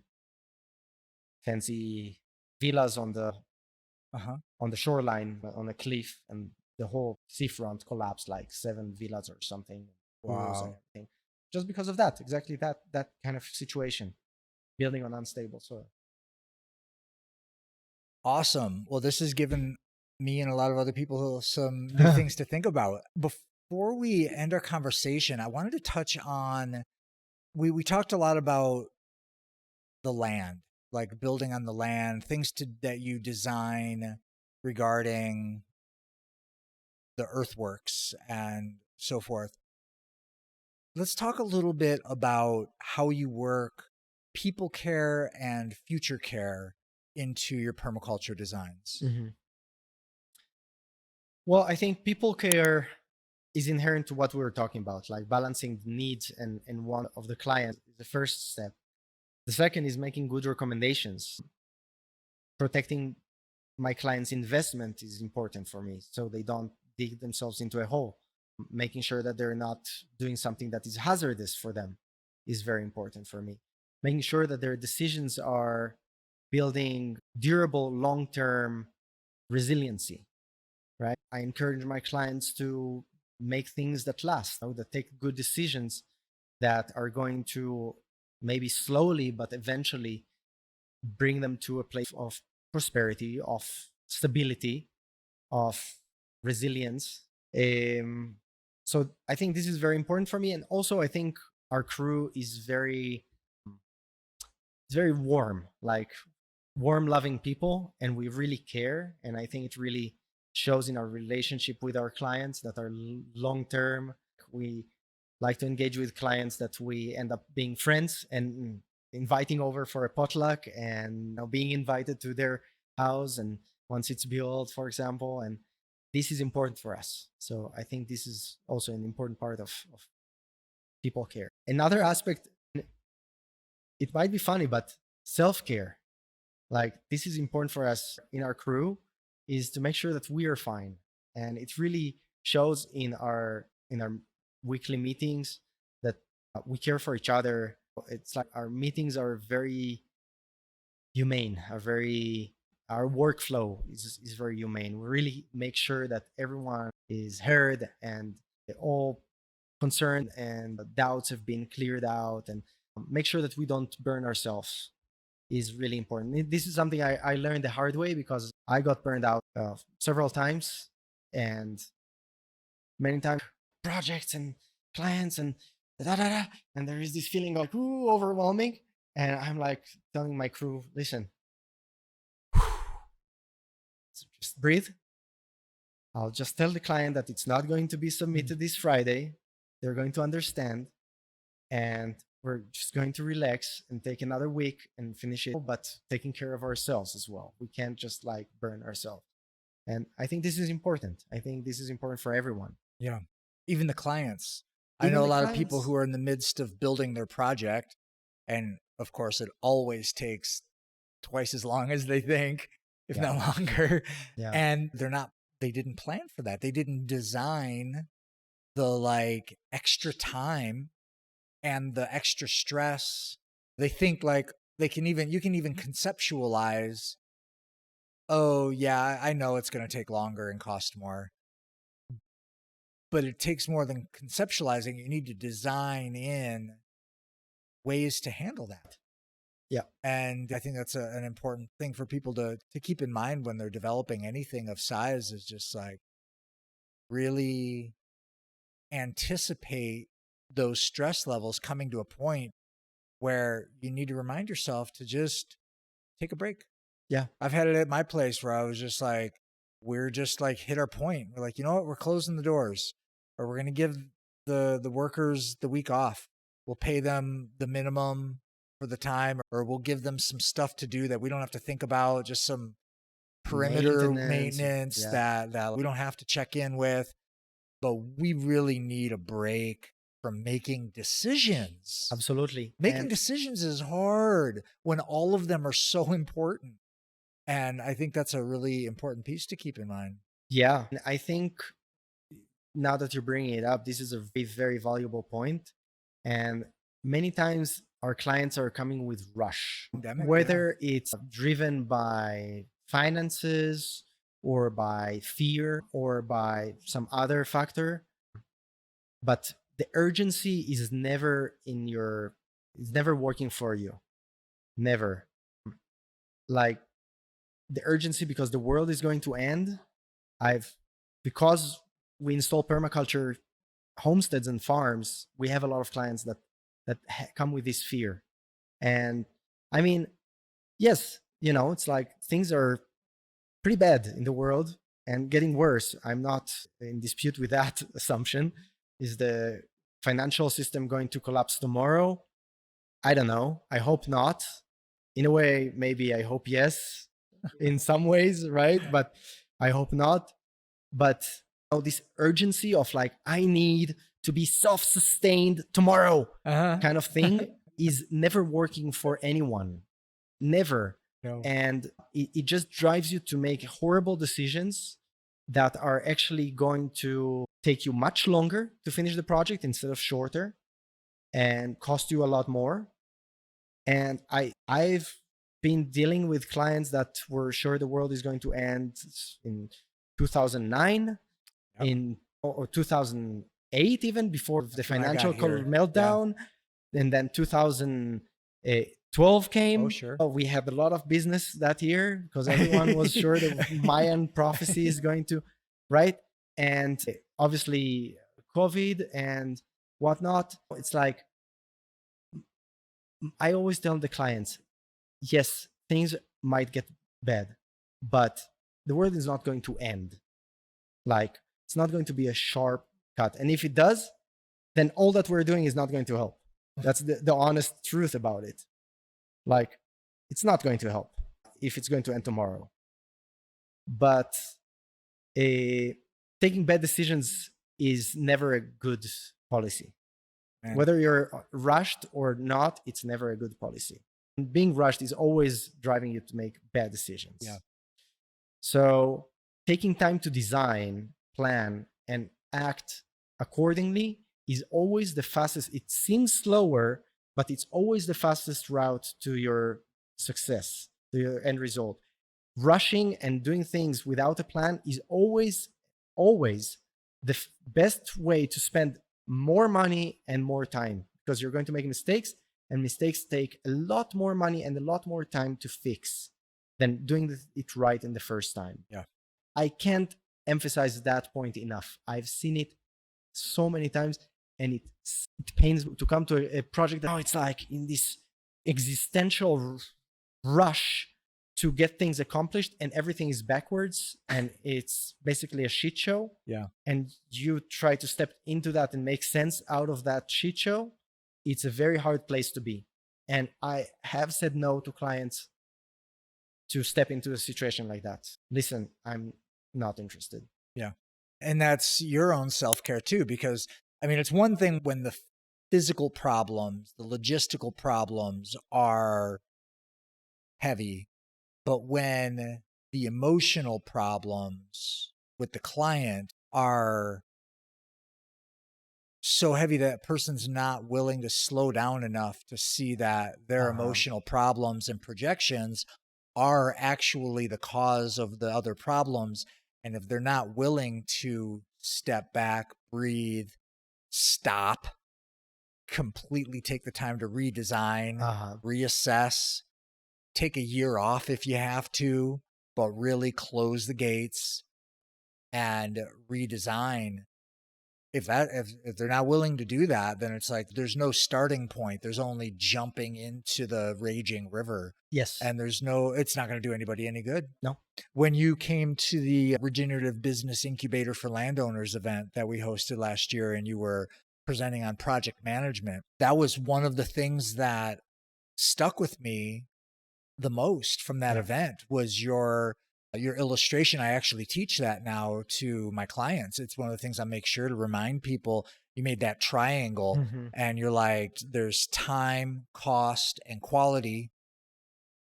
fancy villas on the shoreline, on a cliff, and the whole seafront collapsed, like 7 villas or something. Wow. And just because of that, exactly that kind of situation, building on unstable soil. Awesome. Well, this has given me and a lot of other people some new things to think about. Before we end our conversation, I wanted to touch on, we talked a lot about the land, like building on the land, things that you design regarding the earthworks and so forth. Let's talk a little bit about how you work people care and future care into your permaculture designs. Well, I think people care is inherent to what we were talking about, like balancing the needs and want of the client is the first step. The second is making good recommendations. Protecting my client's investment is important for me, so they don't dig themselves into a hole. Making sure that they're not doing something that is hazardous for them is very important for me. Making sure that their decisions are building durable, long-term resiliency, right? I encourage my clients to make things that last, that take good decisions that are going to maybe slowly, but eventually bring them to a place of prosperity, of stability, of resilience. So I think this is very important for me. And also I think our crew is very warm, like warm, loving people, and we really care. And I think it really shows in our relationship with our clients that are long-term. We like to engage with clients that we end up being friends and inviting over for a potluck, and being invited to their house, and once it's built, for example. And this is important for us. So I think this is also an important part of people care. Another aspect, it might be funny, but self-care, like this is important for us in our crew, is to make sure that we are fine. And it really shows in our weekly meetings that we care for each other. It's like our meetings are very humane, are very our workflow is very humane. We really make sure that everyone is heard and all concerned and doubts have been cleared out, and make sure that we don't burn ourselves is really important. This is something I learned the hard way because I got burned out several times, and many times projects and clients and da da da, and there is this feeling like ooh, overwhelming, and I'm like telling my crew, listen, just breathe. I'll just tell the client that it's not going to be submitted this Friday. They're going to understand, and we're just going to relax and take another week and finish it, but taking care of ourselves as well. We can't just like burn ourselves. And I think this is important. I think this is important for everyone. Yeah. Even the clients. I Even know a the lot of people clients. who are in the midst of building their project. And of course, it always takes twice as long as they think, if Yeah. not longer. Yeah. And they didn't plan for that. They didn't design the like extra time and the extra stress. They think like you can even conceptualize, oh yeah, I know it's going to take longer and cost more. But it takes more than conceptualizing. You need to design in ways to handle that. Yeah. And I think that's an important thing for people to keep in mind when they're developing anything of size, is just like really anticipate those stress levels coming to a point where you need to remind yourself to just take a break. Yeah. I've had it at my place where I was just like, we're just like hit our point. We're like, you know what? We're closing the doors, or we're going to give the workers the week off. We'll pay them the minimum for the time, or we'll give them some stuff to do that we don't have to think about, just some perimeter maintenance Yeah. that we don't have to check in with. But we really need a break from making decisions. Absolutely. Making decisions is hard when all of them are so important. And I think that's a really important piece to keep in mind. Yeah. I think now that you're bringing it up, this is a very, very valuable point. And many times our clients are coming with rush, whether it's driven by finances or by fear or by some other factor. But the urgency is never it's never working for you. Never. Like the urgency because the world is going to end. Because we install permaculture homesteads and farms, we have a lot of clients that come with this fear. And I mean, yes, it's like things are pretty bad in the world and getting worse. I'm not in dispute with that assumption. Is the financial system going to collapse tomorrow? I don't know. I hope not. In a way, maybe I hope yes, in some ways, right? But I hope not. But this urgency of like, I need to be self-sustained tomorrow kind of thing is never working for anyone. Never. No. And it just drives you to make horrible decisions that are actually going to take you much longer to finish the project instead of shorter, and cost you a lot more. And I've been dealing with clients that were sure the world is going to end in 2009, or 2008, even before the financial meltdown. And then 2012 came. Oh, sure. We had a lot of business that year because everyone was sure the Mayan prophecy is going to, right? And obviously COVID and whatnot. It's like, I always tell the clients, yes, things might get bad, but the world is not going to end. Like, it's not going to be a sharp cut. And if it does, then all that we're doing is not going to help. That's the honest truth about it. Like, it's not going to help if it's going to end tomorrow. But taking bad decisions is never a good policy. Man. Whether you're rushed or not, it's never a good policy. And being rushed is always driving you to make bad decisions. Yeah. So taking time to design, plan, and act accordingly is always the fastest. It seems slower, but it's always the fastest route to your success, to your end result. rushing and doing things without a plan is always the best way to spend more money and more time, because you're going to make mistakes, and mistakes take a lot more money and a lot more time to fix than doing it right in the first time. Yeah. I can't emphasize that point enough. I've seen it so many times, and it pains to come to a project that, oh, it's like in this existential rush to get things accomplished, and everything is backwards, and it's basically a shit show. Yeah. And you try to step into that and make sense out of that shit show. It's a very hard place to be. And I have said no to clients to step into a situation like that. Listen, I'm not interested. Yeah. And that's your own self-care too, because I mean, it's one thing when the physical problems, the logistical problems are heavy, but when the emotional problems with the client are so heavy that a person's not willing to slow down enough to see that their emotional problems and projections are actually the cause of the other problems. And if they're not willing to step back, breathe, stop, completely take the time to redesign, reassess, take a year off if you have to, but really close the gates and redesign. If they're not willing to do that, then it's like there's no starting point. There's only jumping into the raging river. Yes. And it's not going to do anybody any good. No. When you came to the Regenerative Business Incubator for Landowners event that we hosted last year, and you were presenting on project management, that was one of the things that stuck with me the most from that event was your illustration. I actually teach that now to my clients. It's one of the things I make sure to remind people. You made that triangle and you're like, there's time, cost, and quality.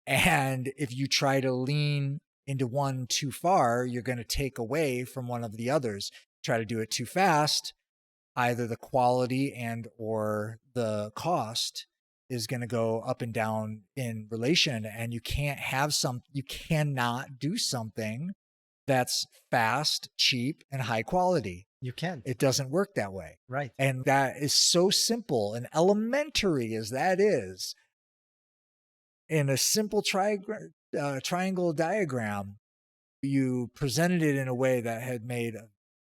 And if you try to lean into one too far, you're going to take away from one of the others. Try to do it too fast, either the quality and or the cost is going to go up and down in relation, and you cannot do something that's fast, cheap, and high quality. You can't. It doesn't work that way. Right. And that is so simple and elementary as that is. In a simple triangle diagram, you presented it in a way that had made a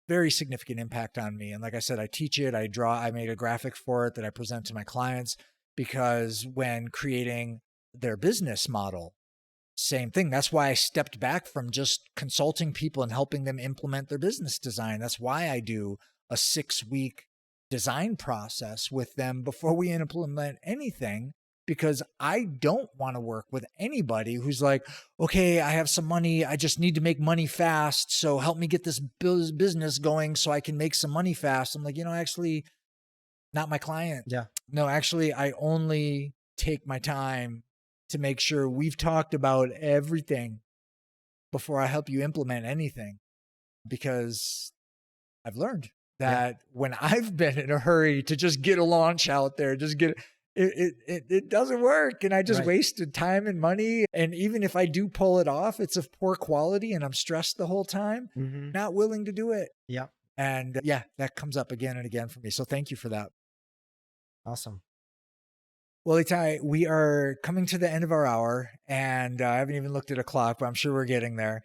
very significant impact on me. And like I said, I teach it, I made a graphic for it that I present to my clients. Because when creating their business model, same thing. That's why I stepped back from just consulting people and helping them implement their business design. That's why I do a 6-week design process with them before we implement anything, because I don't want to work with anybody who's like, okay, I have some money. I just need to make money fast. So help me get this business going so I can make some money fast. I'm like, actually, not my client. Yeah. No, actually, I only take my time to make sure we've talked about everything before I help you implement anything. Because I've learned that when I've been in a hurry to just get a launch out there, it doesn't work. And I just wasted time and money. And even if I do pull it off, it's of poor quality and I'm stressed the whole time, not willing to do it. Yeah. And that comes up again and again for me. So thank you for that. Awesome. Well, Itai, we are coming to the end of our hour, and I haven't even looked at a clock, but I'm sure we're getting there.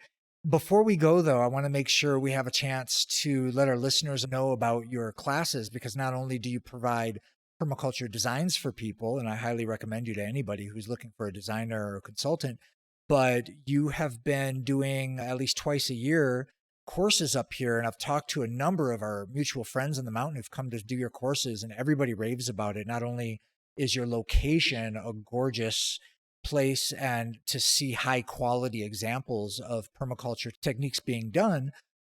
Before we go, though, I want to make sure we have a chance to let our listeners know about your classes, because not only do you provide permaculture designs for people, and I highly recommend you to anybody who's looking for a designer or a consultant, but you have been doing at least twice a year courses up here. And I've talked to a number of our mutual friends in the mountain who've come to do your courses, and everybody raves about it. Not only is your location a gorgeous place and to see high quality examples of permaculture techniques being done,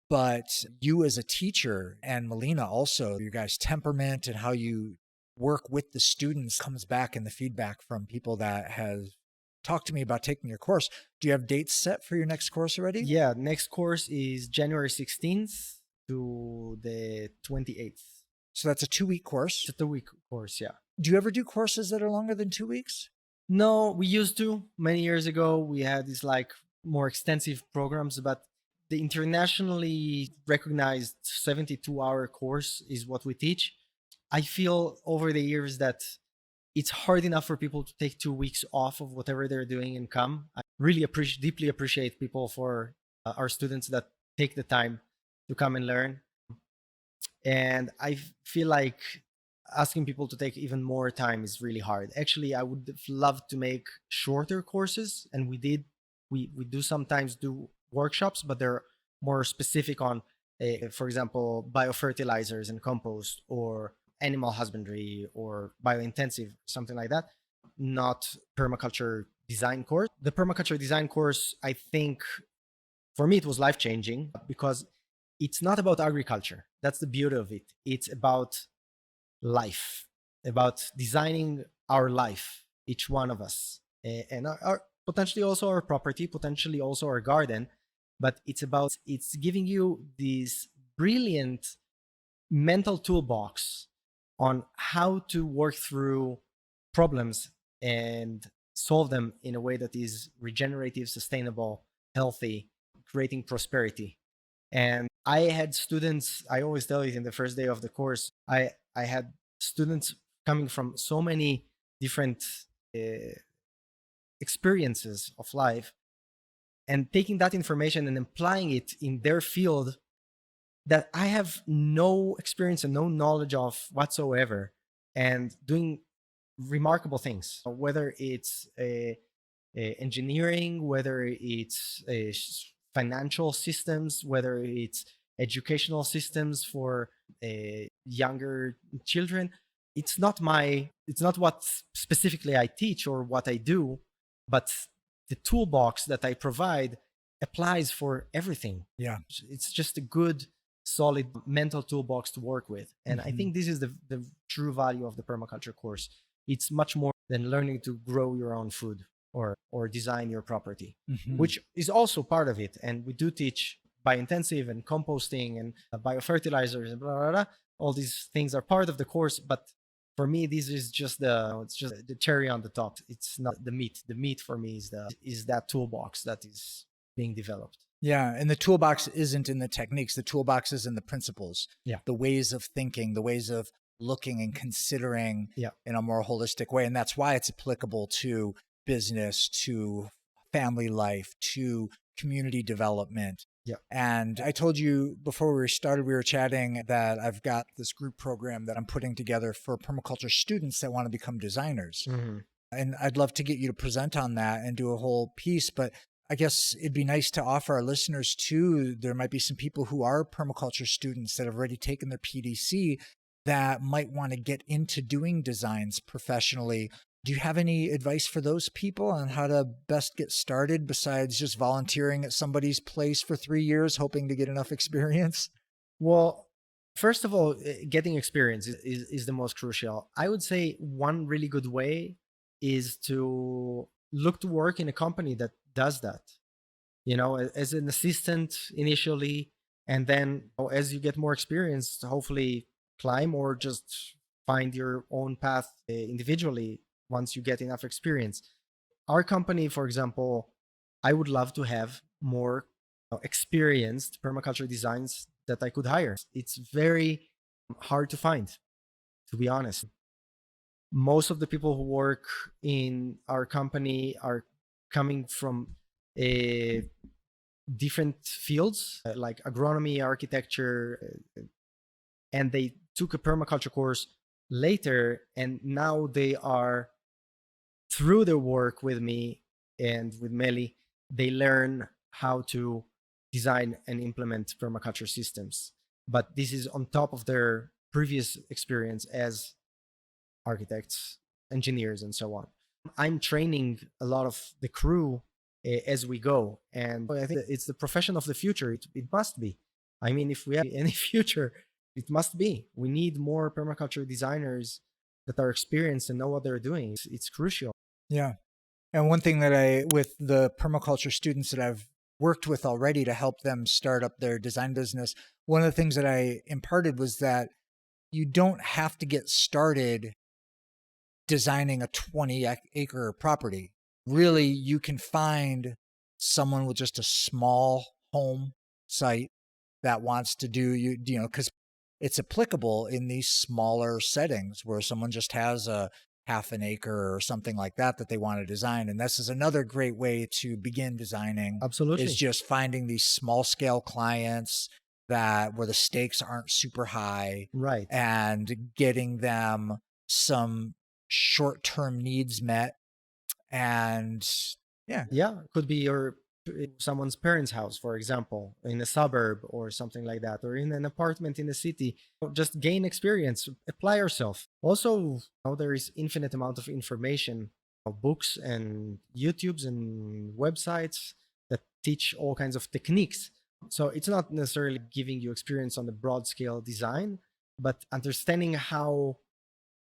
but you as a teacher and Melina also, your guys' temperament and how you work with the students comes back in the feedback from people that have talked to me about taking your course. Do you have dates set for your next course already? Yeah, next course is January 16th to the 28th. So that's a 2-week course? It's a 2-week course, yeah. Do you ever do courses that are longer than 2 weeks? No, we used to. Many years ago, we had this like more extensive programs, but the internationally recognized 72-hour course is what we teach. I feel over the years that it's hard enough for people to take 2 weeks off of whatever they're doing and come. I really deeply appreciate people for our students that take the time to come and learn. And I feel like asking people to take even more time is really hard. Actually, I would love to make shorter courses, and we do sometimes do workshops, but they're more specific on, for example, biofertilizers and compost, or animal husbandry, or biointensive, something like that. Not permaculture design course. The permaculture design course, I think, for me, it was life changing because it's not about agriculture. That's the beauty of it. It's about life, about designing our life, each one of us, and our potentially also our property, potentially also our garden. But it's giving you this brilliant mental toolbox on how to work through problems and solve them in a way that is regenerative, sustainable, healthy, creating prosperity. And I had students, I always tell you in the first day of the course, I had students coming from so many different uh, experiences of life, and taking that information and applying it in their field that I have no experience and no knowledge of whatsoever, and doing remarkable things, whether it's engineering, whether it's financial systems, whether it's educational systems for younger children. It's not what specifically I teach or what I do, but the toolbox that I provide applies for everything. Yeah. It's just a good, solid mental toolbox to work with. And I think this is the true value of the permaculture course. It's much more than learning to grow your own food or design your property, which is also part of it. And we do teach biointensive and composting and biofertilizers and blah, blah, blah. All these things are part of the course, but for me, this is just the cherry on the top. It's not the meat. The meat for me is that toolbox that is being developed. Yeah. And the toolbox isn't in the techniques. The toolbox is in the principles, Yeah. the ways of thinking, the ways of looking and considering in a more holistic way. And that's why it's applicable to business, to family life, to community development. Yeah. And I told you before we started, we were chatting, that I've got this group program that I'm putting together for permaculture students that want to become designers. And I'd love to get you to present on that and do a whole piece. But I guess it'd be nice to offer our listeners too, there might be some people who are permaculture students that have already taken their PDC that might want to get into doing designs professionally. Do you have any advice for those people on how to best get started besides just volunteering at somebody's place for 3 years, hoping to get enough experience? Well, first of all, getting experience is the most crucial. I would say one really good way is to look to work in a company that does that, as an assistant initially. And then as you get more experience, hopefully climb or just find your own path individually once you get enough experience. Our company, for example, I would love to have more experienced permaculture designs that I could hire. It's very hard to find, to be honest. Most of the people who work in our company are coming from different fields, like agronomy, architecture, and they took a permaculture course later, and now they are, through their work with me and with Meli, they learn how to design and implement permaculture systems. But this is on top of their previous experience as architects, engineers, and so on. I'm training a lot of the crew as we go. And I think it's the profession of the future. It must be. I mean, if we have any future, it must be. We need more permaculture designers that are experienced and know what they're doing. It's crucial. Yeah. And one thing that with the permaculture students that I've worked with already to help them start up their design business, one of the things that I imparted was that you don't have to get started designing a 20-acre property. Really, you can find someone with just a small home site that wants to do, because it's applicable in these smaller settings where someone just has a half an acre or something like that they want to design. And this is another great way to begin designing, Absolutely. is just finding these small scale clients where the stakes aren't super high, Right. and getting them some short-term needs met. And yeah, could be someone's parents' house, for example, in a suburb or something like that, or in an apartment in the city. Just gain experience, apply yourself. Also, there is infinite amount of information, books and YouTubes and websites that teach all kinds of techniques. So it's not necessarily giving you experience on the broad scale design, but understanding how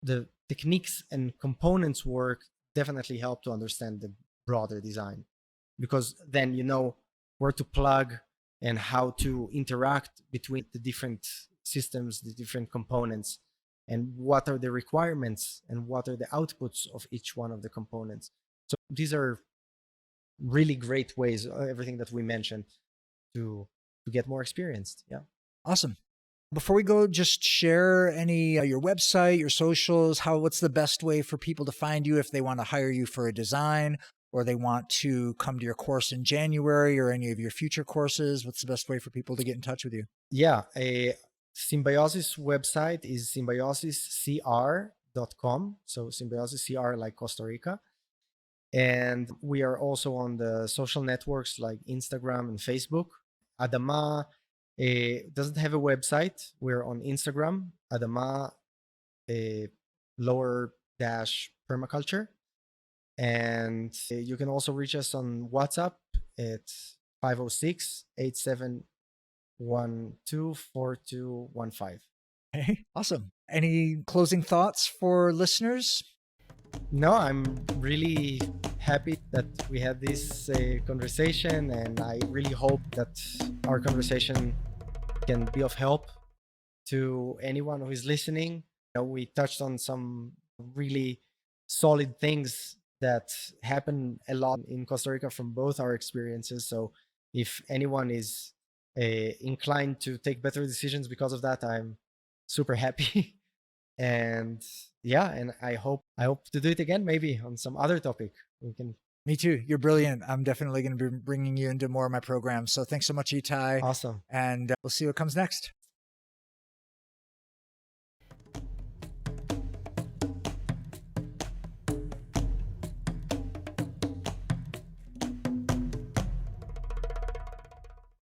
the techniques and components work definitely help to understand the broader design, because then you know where to plug and how to interact between the different systems, the different components, and what are the requirements and what are the outputs of each one of the components. So these are really great ways, everything that we mentioned, to get more experienced. Yeah. Awesome. Before we go, just share any your website, your socials. What's the best way for people to find you if they want to hire you for a design, or they want to come to your course in January or any of your future courses? What's the best way for people to get in touch with you? Yeah, a Symbiosis website is symbiosiscr.com. So Symbiosis CR like Costa Rica. And we are also on the social networks like Instagram and Facebook. Adama doesn't have a website. We're on Instagram, Adama lower dash permaculture. And you can also reach us on WhatsApp at 506-871-4215. Hey, awesome. Any closing thoughts for listeners? No, I'm really happy that we had this conversation, and I really hope that our conversation can be of help to anyone who is listening. We touched on some really solid things that happen a lot in Costa Rica from both our experiences. So if anyone is inclined to take better decisions because of that, I'm super happy. And I hope to do it again, maybe on some other topic. We can. Me too. You're brilliant. I'm definitely going to be bringing you into more of my programs. So thanks so much, Itai. Awesome. And we'll see what comes next.